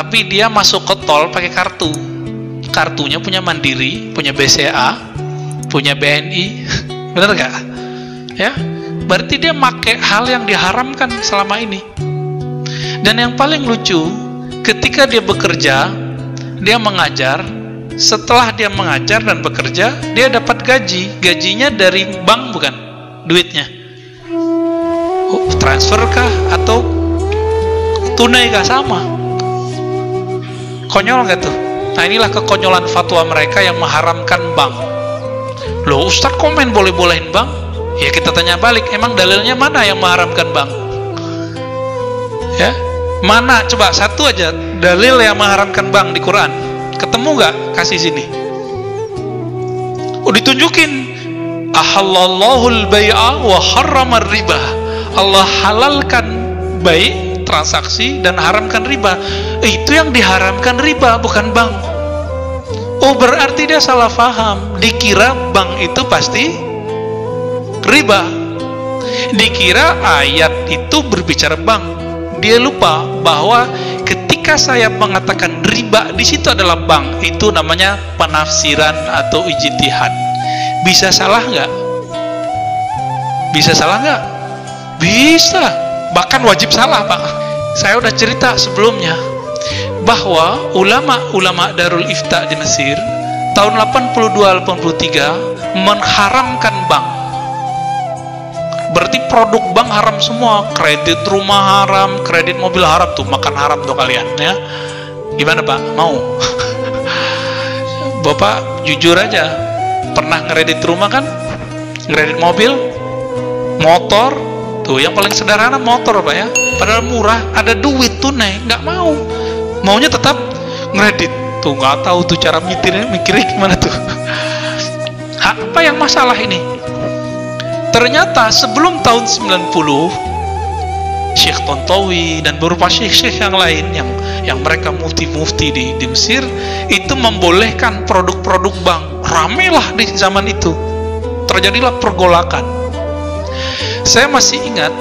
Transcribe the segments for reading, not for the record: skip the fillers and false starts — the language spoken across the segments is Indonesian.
tapi dia masuk ke tol pakai kartu. Kartunya punya Mandiri, punya BCA, punya BNI. Bener gak? Ya, berarti dia pakai hal yang diharamkan selama ini. Dan yang paling lucu, ketika dia bekerja, dia mengajar. Setelah dia mengajar dan bekerja, dia dapat gaji. Gajinya dari bank bukan? Duitnya transfer kah atau tunai kah? Sama. Konyol gak tuh? Nah, inilah kekonyolan fatwa mereka yang mengharamkan bank. Loh, Ustadz komen boleh-bolehin bank? Ya kita tanya balik, emang dalilnya mana yang mengharamkan bank? Ya, mana? Coba satu aja dalil yang mengharamkan bank di Quran. Ketemu nggak? Kasih sini. Oh, ditunjukin. Ahallallahul bai'a wa harramar riba. Allah halalkan bai, transaksi, dan haramkan riba. Itu yang diharamkan riba, bukan bank. Oh, berarti dia salah paham. Dikira bank itu pasti riba. Dikira ayat itu berbicara bank. Dia lupa bahwa ketika saya mengatakan riba, di situ adalah bank. Itu namanya penafsiran atau ijtihad. Bisa salah nggak? Bisa salah nggak? Bisa. Bahkan wajib salah, Pak. Saya udah cerita sebelumnya bahwa ulama Darul Ifta di Mesir tahun 82-83 mengharamkan bank. Berarti produk bank haram semua. Kredit rumah haram, kredit mobil haram. Tuh, makan haram tuh kalian ya. Gimana Pak? Mau? Bapak jujur aja, pernah ngeredit rumah kan? Ngeredit mobil, motor. Tuh, yang paling sederhana motor Pak ya. Padahal murah, ada duit tunai, nggak mau. Maunya tetap ngeredit. Tuh, nggak tahu tuh cara mikirnya gimana tuh. Apa yang masalah ini? Ternyata sebelum tahun 90, Syekh Tontowi dan beberapa syekh-syekh yang lain yang mereka mufti-mufti di Mesir itu membolehkan produk-produk bank. Ramailah di zaman itu. Terjadilah pergolakan. Saya masih ingat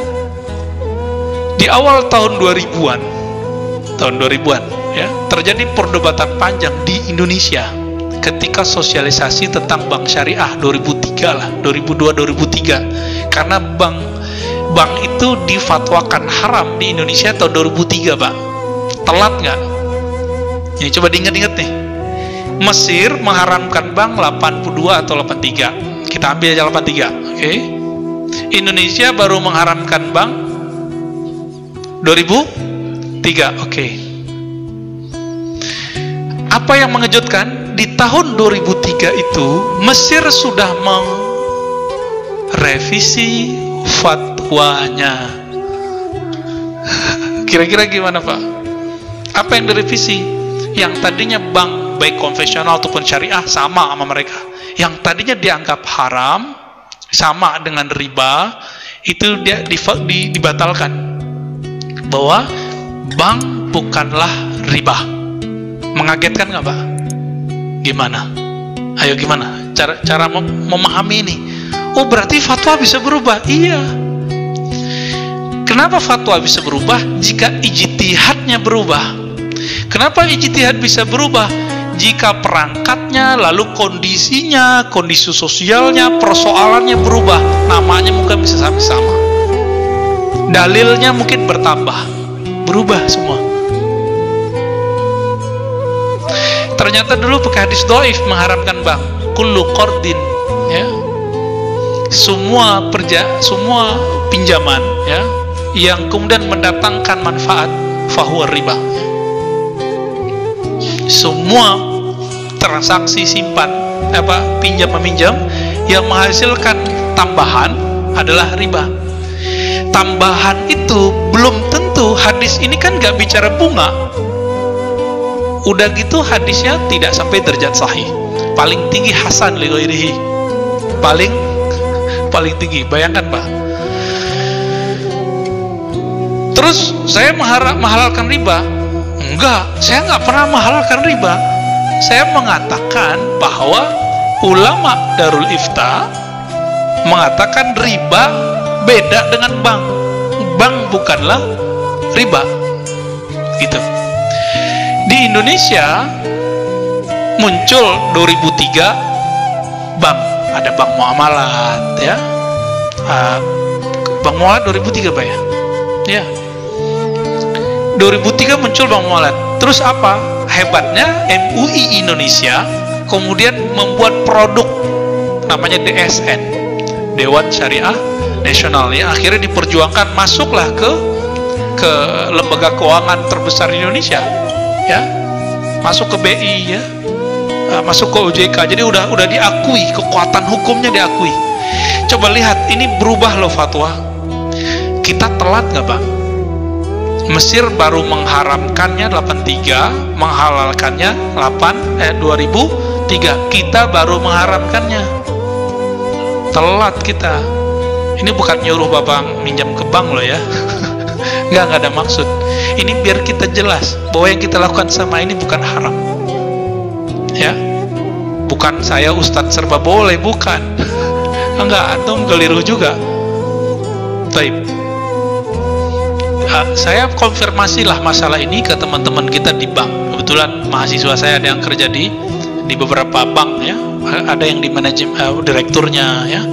di awal tahun 2000-an ya, terjadi perdebatan panjang di Indonesia ketika sosialisasi tentang bank syariah 2003 lah, 2002-2003. Karena bank itu difatwakan haram di Indonesia tahun 2003, Pak. Telat nggak? Ya, coba diingat-ingat nih. Mesir mengharamkan bank 82 atau 83. Kita ambil aja 83, oke? Indonesia baru mengharamkan bank 2003, oke. Apa yang mengejutkan? Di tahun 2003 itu Mesir sudah merevisi fatwanya. Kira-kira gimana Pak? Apa yang direvisi? Yang tadinya bank baik konvensional ataupun syariah sama mereka. Yang tadinya dianggap haram, sama dengan riba, itu dia dibatalkan. Bahwa bank bukanlah riba. Mengagetkan nggak Pak? Gimana? Ayo gimana? Cara memahami ini. Oh, berarti fatwa bisa berubah. Iya. Kenapa fatwa bisa berubah? Jika ijtihadnya berubah. Kenapa ijtihad bisa berubah? Jika perangkatnya, lalu kondisinya, kondisi sosialnya, persoalannya berubah. Namanya mungkin bisa sama-sama. Dalilnya mungkin bertambah. Berubah semua. Ternyata dulu pakai hadis dhaif mengharamkan bank. Kullu qardin, ya. Semua pinjaman, ya, yang kemudian mendatangkan manfaat, fahuwa riba. Semua transaksi simpan, pinjam meminjam yang menghasilkan tambahan adalah riba. Tambahan itu belum tentu. Hadis ini kan nggak bicara bunga. Udah gitu hadisnya tidak sampai derajat sahih. Paling tinggi hasan li ghairihi. Paling tinggi. Bayangkan Pak. Terus saya menghalalkan riba? Enggak, saya nggak pernah menghalalkan riba. Saya mengatakan bahwa ulama Darul Ifta mengatakan riba beda dengan bank. Bank bukanlah riba. Gitu. di Indonesia muncul 2003 bank, ada bank muamalat ya. Bank muamalat 2003 Pak ya? Ya. 2003 muncul bank muamalat. Terus apa? Hebatnya MUI Indonesia kemudian membuat produk namanya DSN, Dewan Syariah Nasional ya. Akhirnya diperjuangkan, masuklah ke lembaga keuangan terbesar di Indonesia ya. Masuk ke BI ya. Masuk ke OJK. Jadi udah diakui, kekuatan hukumnya diakui. Coba lihat, ini berubah loh fatwa. Kita telat nggak Pak? Mesir baru mengharamkannya 83, menghalalkannya 2003. Kita baru mengharamkannya. Telat kita. Ini bukan nyuruh Bapak minjam ke bank loh ya. nggak ada maksud. Ini biar kita jelas bahwa yang kita lakukan sama ini bukan haram ya. Bukan saya Ustadz serba boleh, bukan. Enggak, antum keliru juga. Baik. Saya konfirmasilah masalah ini ke teman-teman kita di bank. Kebetulan mahasiswa saya ada yang kerja di beberapa bank ya. Ada yang di manajemen, direkturnya ya,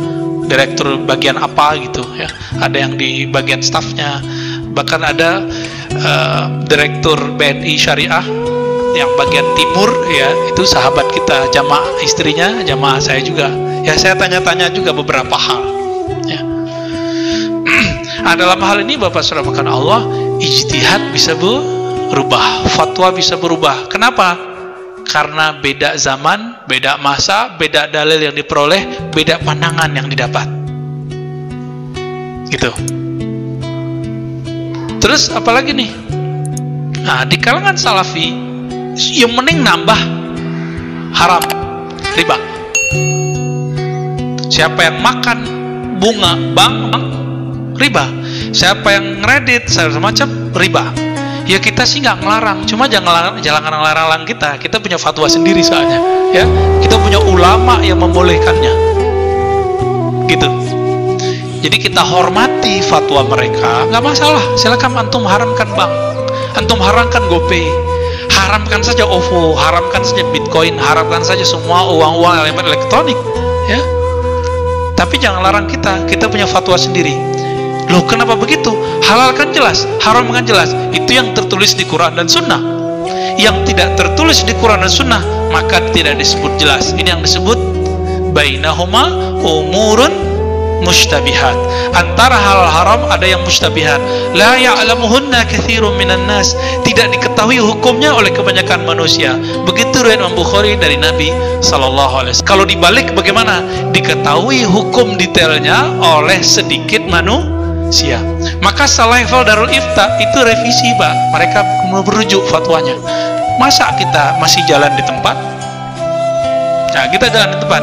direktur bagian apa gitu ya. Ada yang di bagian stafnya. Bahkan ada direktur BNI Syariah yang bagian timur ya, itu sahabat kita, jamaah istrinya, jamaah saya juga ya. Saya tanya-tanya juga beberapa hal ya. Dalam hal ini Bapak Saudara Allah, ijtihad bisa berubah, fatwa bisa berubah. Kenapa? Karena beda zaman, beda masa, beda dalil yang diperoleh, beda pandangan yang didapat gitu. Terus apalagi nih? Nah, di kalangan Salafi yang mending nambah haram, riba. Siapa yang makan bunga bank, riba. Siapa yang ngredit semacam, riba. Ya kita sih nggak ngelarang, cuma jangan ngelarang kita. Kita punya fatwa sendiri soalnya, ya. Kita punya ulama yang membolehkannya, gitu. Jadi kita hormati fatwa mereka, nggak masalah. Silakan antum haramkan bank, antum haramkan GoPay, haramkan saja OVO, haramkan saja Bitcoin, haramkan saja semua uang-uang elektronik, ya. Tapi jangan larang kita. Kita punya fatwa sendiri. Loh, kenapa begitu? Halalkan jelas, haramkan jelas. Itu yang tertulis di Quran dan Sunnah. Yang tidak tertulis di Quran dan Sunnah, maka tidak disebut jelas. Ini yang disebut bainahuma umurun mustabihat. Antara halal haram ada yang mustabihat. La ya'lamuhunna katsirun minan nas. Tidak diketahui hukumnya oleh kebanyakan manusia. Begitu riwayat Imam Bukhari dari Nabi sallallahu alaihi wasallam. Kalau dibalik bagaimana? Diketahui hukum detailnya oleh sedikit manusia. Maka Salaifal Darul Ifta itu revisi, Pak. Mereka merujuk fatwanya. Masa kita masih jalan di tempat? Nah, kita jalan di tempat.